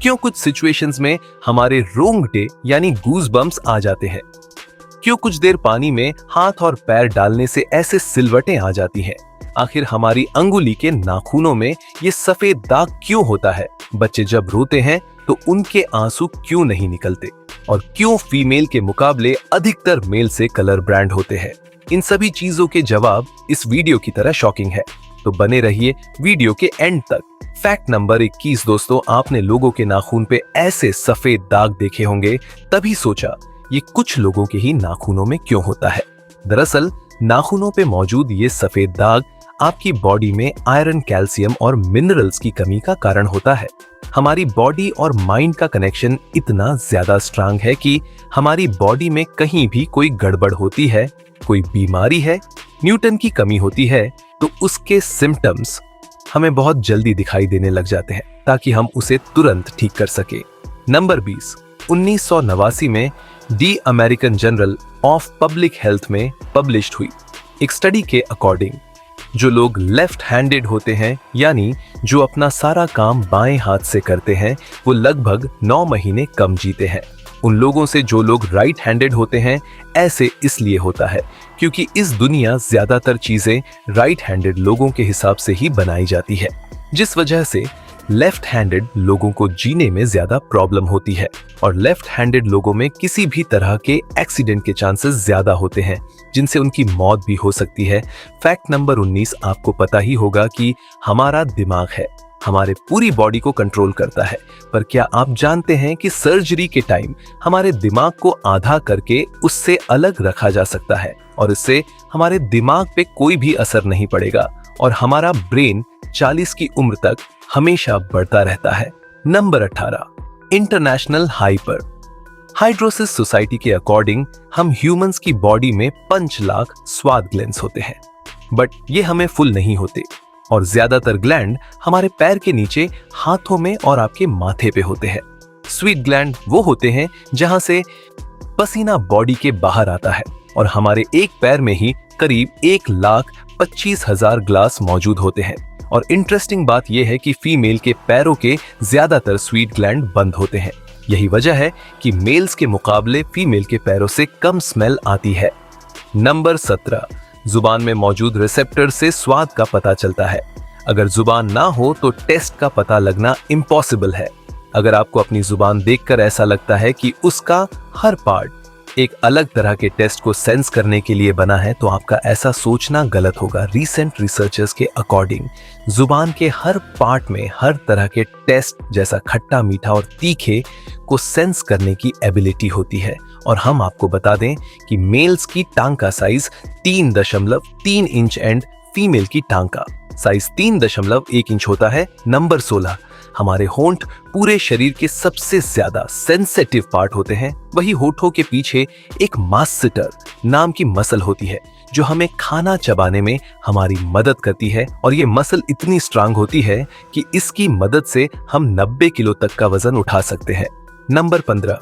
क्यों कुछ सिचुएशंस में हमारे रोंगटे यानी गूज बम्प्स आ जाते हैं? क्यों कुछ देर पानी में हाथ और पैर डालने से ऐसे सिलवटें आ जाती हैं? आखिर हमारी अंगुली के नाखूनों में ये सफेद दाग क्यों होता है? बच्चे जब रोते हैं तो उनके आंसू क्यों नहीं निकलते? और क्यों फीमेल के मुकाबले अधिकतर मेल से कलर ब्रांड होते हैं? इन सभी चीजों के जवाब इस वीडियो की तरह शॉकिंग है, तो बने रहिए वीडियो के एंड तक। फैक्ट नंबर 21 दोस्तों, आपने लोगों के नाखून पे ऐसे सफेद दाग देखे होंगे, तभी सोचा ये कुछ लोगों के ही नाखूनों में क्यों होता है। दरअसल नाखूनों पे मौजूद ये सफेद दाग आपकी बॉडी में आयरन, कैल्शियम और मिनरल्स की कमी का कारण होता है। हमारी बॉडी और माइंड का कनेक्शन इतना ज्यादा स्ट्रांग है कि हमारी बॉडी में कहीं भी कोई गड़बड़ होती है, कोई बीमारी है, न्यूटन की कमी होती है, तो उसके सिम्टम्स हमें बहुत जल्दी दिखाई देने लग जाते हैं ताकि हम उसे तुरंत ठीक कर सके। नंबर 20, 1989 में the American Journal of Public Health में पब्लिश्ड हुई एक स्टडी के अकॉर्डिंग जो लोग लेफ्ट हैंडेड होते हैं, यानी जो अपना सारा काम बाएं हाथ से करते हैं, वो लगभग 9 महीने कम जीते हैं उन लोगों से जो लोग राइट हैंडेड होते हैं। ऐसे इसलिए होता है क्योंकि इस दुनिया ज्यादातर चीजें राइट हैंडेड लोगों के हिसाब से ही बनाई जाती है, जिस वजह से लेफ्ट हैंडेड लोगों को जीने में ज्यादा प्रॉब्लम होती है और लेफ्ट हैंडेड लोगों में किसी भी तरह के एक्सीडेंट के चांसेस ज्यादा होते हैं, जिनसे उनकी मौत भी हो सकती है। फैक्ट नंबर 19, आपको पता ही होगा कि हमारा दिमाग है, हमारे पूरी बॉडी को कंट्रोल करता है, पर क्या आप जानते हैं कि सर्जरी के टाइम हमारे दिमाग को आधा करके उससे अलग रखा जा सकता है और इससे हमारे दिमाग पे कोई भी असर नहीं पड़ेगा और हमारा ब्रेन 40 की उम्र तक हमेशा बढ़ता रहता है। Number 18, international hyper hidrosis society के अकॉर्डिंग हम ह्यूमंस की बॉडी में 5 लाख स्वाद ग्लैंड्स होते हैं, बट ये हमें फुल नहीं होते और ज्यादातर ग्लैंड हमारे पैर के नीचे, हाथों में और आपके माथे पे होते हैं। स्वीट ग्लैंड वो होते हैं जहां से पसीना बॉडी के बाहर आता है और हमारे एक पैर में ही करीब 1,25,000 ग्लास मौजूद होते हैं। और इंटरेस्टिंग बात यह है कि फीमेल के पैरों के ज्यादातर स्वीट ग्लैंड बंद होते हैं। यही वजह है कि मेल्स के मुकाबले फीमेल के पैरों से कम स्मेल आती है। नंबर 17, जुबान में मौजूद रिसेप्टर से स्वाद का पता चलता है। अगर जुबान ना हो तो टेस्ट का पता लगना इम्पॉसिबल है। अगर आपको अपनी जुबान देखकर ऐसा लगता है कि उसका हर पार्ट एक अलग तरह के टेस्ट को सेंस करने के लिए बना है, तो आपका ऐसा सोचना गलत होगा। रीसेंट रिसर्चर्स के अकॉर्डिंग जुबान के हर पार्ट में हर तरह के टेस्ट जैसा खट्टा, मीठा और तीखे को सेंस करने की एबिलिटी होती है। और हम आपको बता दें कि मेल्स की टांग का साइज 3.3 इंच एंड फीमेल की टांग का साइज 3.1 इंच होता है। नंबर 16, हमारे होंठ पूरे शरीर के सबसे ज्यादा सेंसिटिव पार्ट होते हैं। वही होठों के पीछे एक मास्सेटर नाम की मसल होती है जो हमें खाना चबाने में हमारी मदद करती है और ये मसल इतनी स्ट्रांग होती है कि इसकी मदद से हम 90 किलो तक का वजन उठा सकते हैं। नंबर 15,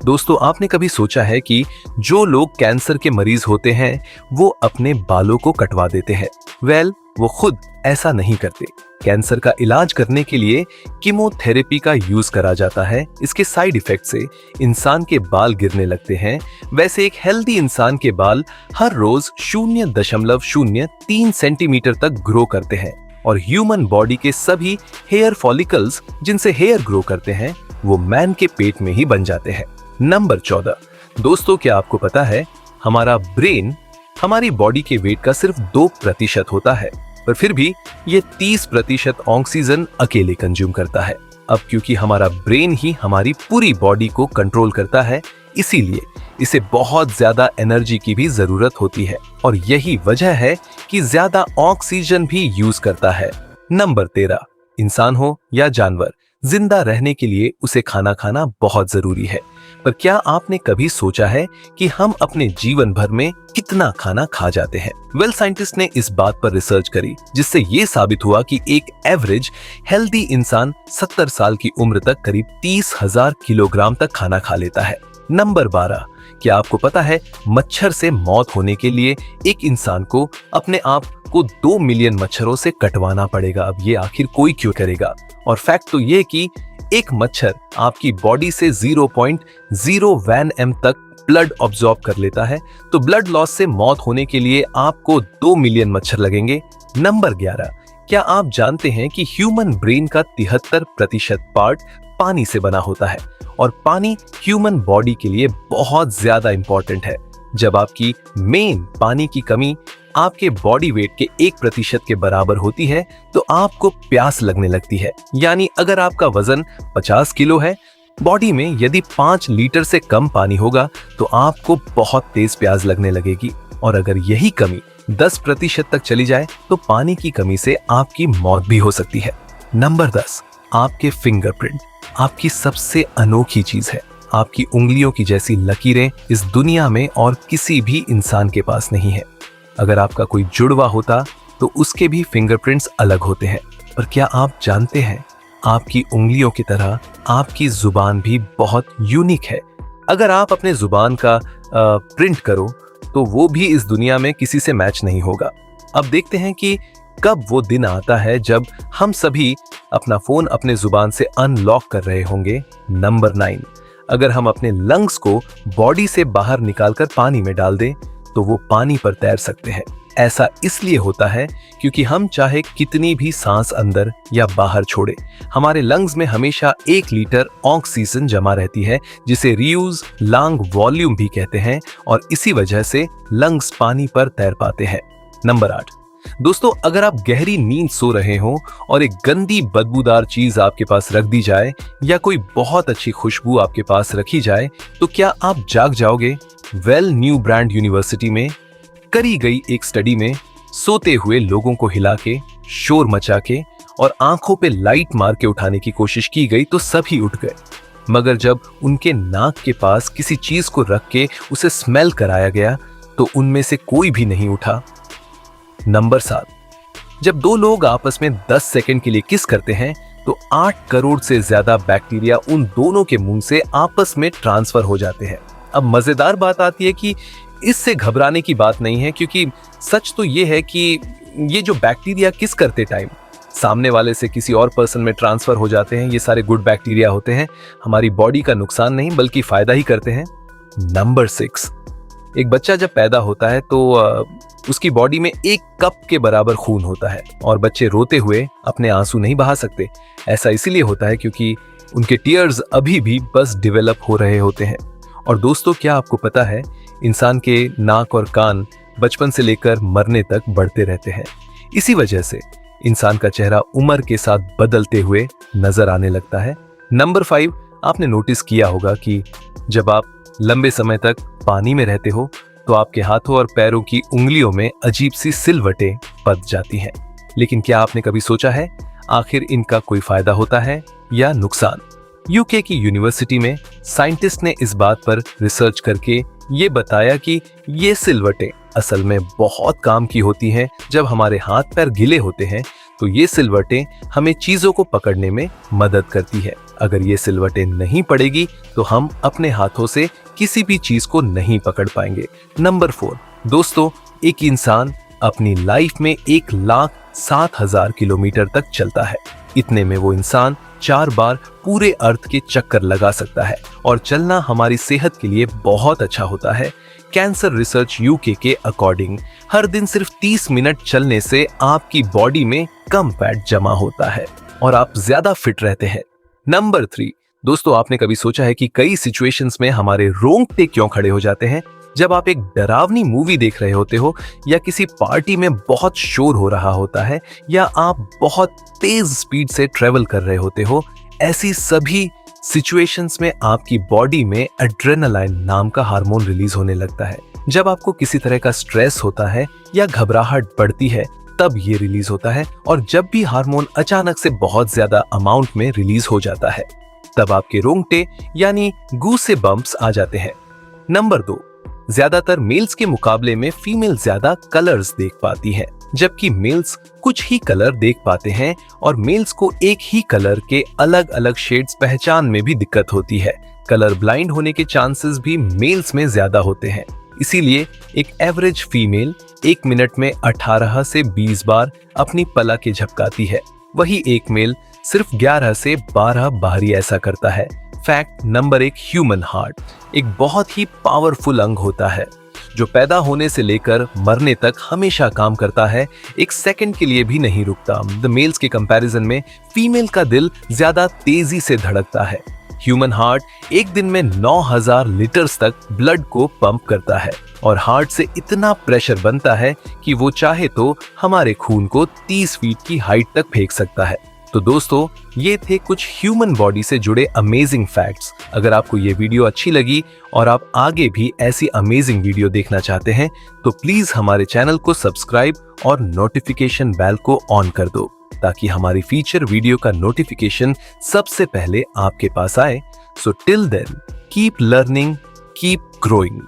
दोस्तों आपने कभी सोचा है कि जो लोग कैंसर के मरीज होते हैं वो अपने बालों को कटवा देते हैं? वेल, वो खुद ऐसा नहीं करते। कैंसर का इलाज करने के लिए कीमोथेरेपी का यूज करा जाता है। इसके साइड इफेक्ट से इंसान के बाल गिरने लगते हैं। वैसे एक हेल्दी इंसान के बाल हर रोज 0.03 सेंटीमीटर तक ग्रो करते हैं और ह्यूमन बॉडी के सभी हेयर फॉलिकल्स जिनसे हेयर ग्रो करते हैं वो मैन के पेट में ही बन जाते हैं। नंबर 14, दोस्तों क्या आपको पता है हमारा ब्रेन हमारी बॉडी के वेट का सिर्फ 2% होता है, पर फिर भी ये 30% ऑक्सीजन अकेले कंज्यूम करता है। अब क्योंकि हमारा ब्रेन ही हमारी पूरी बॉडी को कंट्रोल करता है, इसीलिए इसे बहुत ज्यादा एनर्जी की भी जरूरत होती है और यही वजह है कि ज्यादा ऑक्सीजन भी यूज करता है। नंबर 13, इंसान हो या जानवर, जिंदा रहने के लिए उसे खाना खाना बहुत जरूरी है। पर क्या आपने कभी सोचा है कि हम अपने जीवन भर में कितना खाना खा जाते हैं? वेल, साइंटिस्ट ने इस बात पर रिसर्च करी जिससे ये साबित हुआ कि एक एवरेज हेल्दी इंसान 70 साल की उम्र तक करीब 30,000 किलोग्राम तक खाना खा लेता है। नंबर 12, क्या आपको पता है मच्छर से मौत होने के लिए एक इंसान को अपने आप को 2 मिलियन मच्छरों से कटवाना पड़ेगा? अब ये आखिर कोई क्यों करेगा? और फैक्ट तो ये कि एक मच्छर आपकी बॉडी से 0.01 m तक ब्लड ऑब्जॉर्ब कर लेता है, तो ब्लड लॉस से मौत होने के लिए आपको 2 मिलियन मच्छर लगेंगे। नंबर 11, क्या आप जानते हैं कि ह्यूमन ब्रेन का 73% पार्ट पानी से बना होता है और पानी ह्यूमन बॉडी के लिए बहुत ज्यादा इंपॉर्टेंट है। जब आपकी मेन पानी की कमी आपके बॉडी वेट के 1% के बराबर होती है तो आपको प्यास लगने लगती है। यानी अगर आपका वजन 50 किलो है, बॉडी में यदि 5 लीटर से कम पानी होगा तो आपको बहुत तेज प्यास लगने लगेगी, और अगर यही कमी 10% तक चली जाए तो पानी की कमी से आपकी मौत भी हो सकती है। नंबर 10, आपके फिंगरप्रिंट आपकी सबसे अनोखी चीज है। आपकी उंगलियों की जैसी लकीरें इस दुनिया में और किसी भी इंसान के पास नहीं है। अगर आपका कोई जुड़वा होता तो उसके भी फिंगरप्रिंट्स अलग होते हैं। पर क्या आप जानते हैं, आपकी उंगलियों की तरह आपकी जुबान भी बहुत यूनिक है। अगर आप अपने जुबान का प्रिंट करो तो वो भी इस दुनिया में किसी से मैच नहीं होगा। अब देखते हैं कि कब वो दिन आता है जब हम सभी अपना फोन अपने जुबान से अनलॉक कर रहे होंगे। नंबर 9, अगर हम अपने लंग्स को बॉडी से बाहर निकालकर पानी में डाल दें तो वो पानी पर तैर सकते हैं। ऐसा इसलिए होता है क्योंकि हम चाहे कितनी भी सांस अंदर या बाहर छोड़े, हमारे लंग्स में हमेशा 1 लीटर ऑक्सीजन जमा रहती है, जिसे रीयूज लंग वॉल्यूम भी कहते हैं, और इसी वजह से लंग्स पानी पर तैर पाते हैं। नंबर 8, दोस्तों, अगर आप गहरी नींद सो रहे हो और एक गंदी बदबूदार चीज आपके पास रख दी जाए या कोई बहुत अच्छी खुशबू आपके पास रखी जाए तो क्या आप जाग जाओगे? वेल, न्यू ब्रांड यूनिवर्सिटी में करी गई एक स्टडी में सोते हुए लोगों को हिला के, शोर मचा के और आंखों पे लाइट मार के उठाने की कोशिश की गई तो सभी उठ गए, मगर जब उनके नाक के पास किसी चीज को रख के उसे स्मेल कराया गया तो उनमें से कोई भी नहीं उठा। नंबर 7, जब 2 लोग आपस में 10 सेकंड के लिए किस करते हैं तो 8 करोड़ से ज्यादा बैक्टीरिया उन दोनों के मुंह से आपस में ट्रांसफर हो जाते हैं। अब मजेदार बात आती है कि इससे घबराने की बात नहीं है, क्योंकि सच तो ये है कि ये जो बैक्टीरिया किस करते टाइम सामने वाले से किसी और पर्सन में ट्रांसफर हो जाते हैं, ये सारे गुड बैक्टीरिया होते हैं, हमारी बॉडी का नुकसान नहीं बल्कि फायदा ही करते हैं। नंबर 6, एक बच्चा जब पैदा होता है तो उसकी बॉडी में 1 कप के बराबर खून होता है और बच्चे रोते हुए अपने आंसू नहीं बहा सकते। ऐसा इसीलिए होता है क्योंकि उनके टीयर्स अभी भी बस डेवलप हो रहे होते हैं। और दोस्तों, क्या आपको पता है, इंसान के नाक और कान बचपन से लेकर मरने तक बढ़ते रहते हैं। इसी वजह से इंसान का चेहरा उम्र के साथ बदलते हुए नजर आने लगता है। नंबर 5, आपने नोटिस किया होगा कि जब आप लंबे समय तक पानी में रहते हो तो आपके हाथों और पैरों की उंगलियों में अजीब सी सिलवटें पड़ जाती हैं। लेकिन क्या आपने कभी सोचा है आखिर इनका कोई फायदा होता है या नुकसान? यूके की यूनिवर्सिटी में साइंटिस्ट ने इस बात पर रिसर्च करके ये बताया कि ये सिलवटें असल में बहुत काम की होती हैं। जब हमारे हाथ पैर गीले होते हैं तो ये सिलवटें हमें चीजों को पकड़ने में मदद करती है। अगर ये सिलवटें नहीं पड़ेगी तो हम अपने हाथों से किसी भी चीज को नहीं पकड़ पाएंगे। नंबर 4, दोस्तों, एक इंसान अपनी लाइफ में 1,07,000 किलोमीटर तक चलता है। इतने में वो इंसान 4 बार पूरे अर्थ के चक्कर लगा सकता है, और चलना हमारी सेहत के लिए बहुत अच्छा होता है। कैंसर रिसर्च यूके के अकॉर्डिंग हर दिन सिर्फ 30 मिनट चलने से आपकी बॉडी में कम फैट जमा होता है और आप ज्यादा फिट रहते हैं। नंबर 3, दोस्तों, आपने कभी सोचा है कि कई सिचुएशंस में हमारे रोंगटे क्यों खड़े हो जाते हैं? जब आप एक डरावनी मूवी देख रहे होते हो या किसी पार्टी में बहुत शोर हो रहा होता है या आप बहुत तेज स्पीड से ट्रेवल कर रहे होते हो, ऐसी सभी सिचुएशंस में आपकी बॉडी में एड्रेनालाइन नाम का हार्मोन रिलीज होने लगता है। जब आपको किसी तरह का स्ट्रेस होता है या घबराहट बढ़ती है तब ये रिलीज होता है, और जब भी हार्मोन अचानक से बहुत ज्यादा अमाउंट में रिलीज हो जाता है तब आपके रोंगटे यानी गूसे बम्प्स आ जाते हैं। नंबर 2, ज्यादातर मेल्स के मुकाबले में फीमेल ज्यादा कलर्स देख पाती है, जबकि मेल्स कुछ ही कलर देख पाते हैं, और मेल्स को एक ही कलर के अलग अलग शेड्स पहचान में भी दिक्कत होती है। कलर ब्लाइंड होने के चांसेस भी मेल्स में ज्यादा होते हैं। इसीलिए एक एवरेज फीमेल 1 मिनट में 18 से 20 बार अपनी पलकें झपकाती है, वही एक मेल सिर्फ 11 से 12 बार ही ऐसा करता है। फैक्ट नंबर 1, ह्यूमन हार्ट एक बहुत ही पावरफुल अंग होता है जो पैदा होने से लेकर मरने तक हमेशा काम करता है, एक सेकंड के लिए भी नहीं रुकता। द मेल्स के कंपैरिजन में फीमेल का दिल ज्यादा तेजी से धड़कता है। ह्यूमन हार्ट एक दिन में 9000 लीटर्स तक ब्लड को पंप करता है और हार्ट से इतना प्रेशर बनता है कि वो चाहे तो हमारे खून को 30 फीट की हाइट तक फेंक सकता है। तो दोस्तों, ये थे कुछ ह्यूमन बॉडी से जुड़े अमेजिंग फैक्ट्स। अगर आपको ये वीडियो अच्छी लगी और आप आगे भी ऐसी अमेजिंग वीडियो देखना चाहते हैं तो प्लीज हमारे चैनल को सब्सक्राइब और नोटिफिकेशन बेल को ऑन कर दो ताकि हमारी फीचर वीडियो का नोटिफिकेशन सबसे पहले आपके पास आए। So till then, keep learning, keep growing.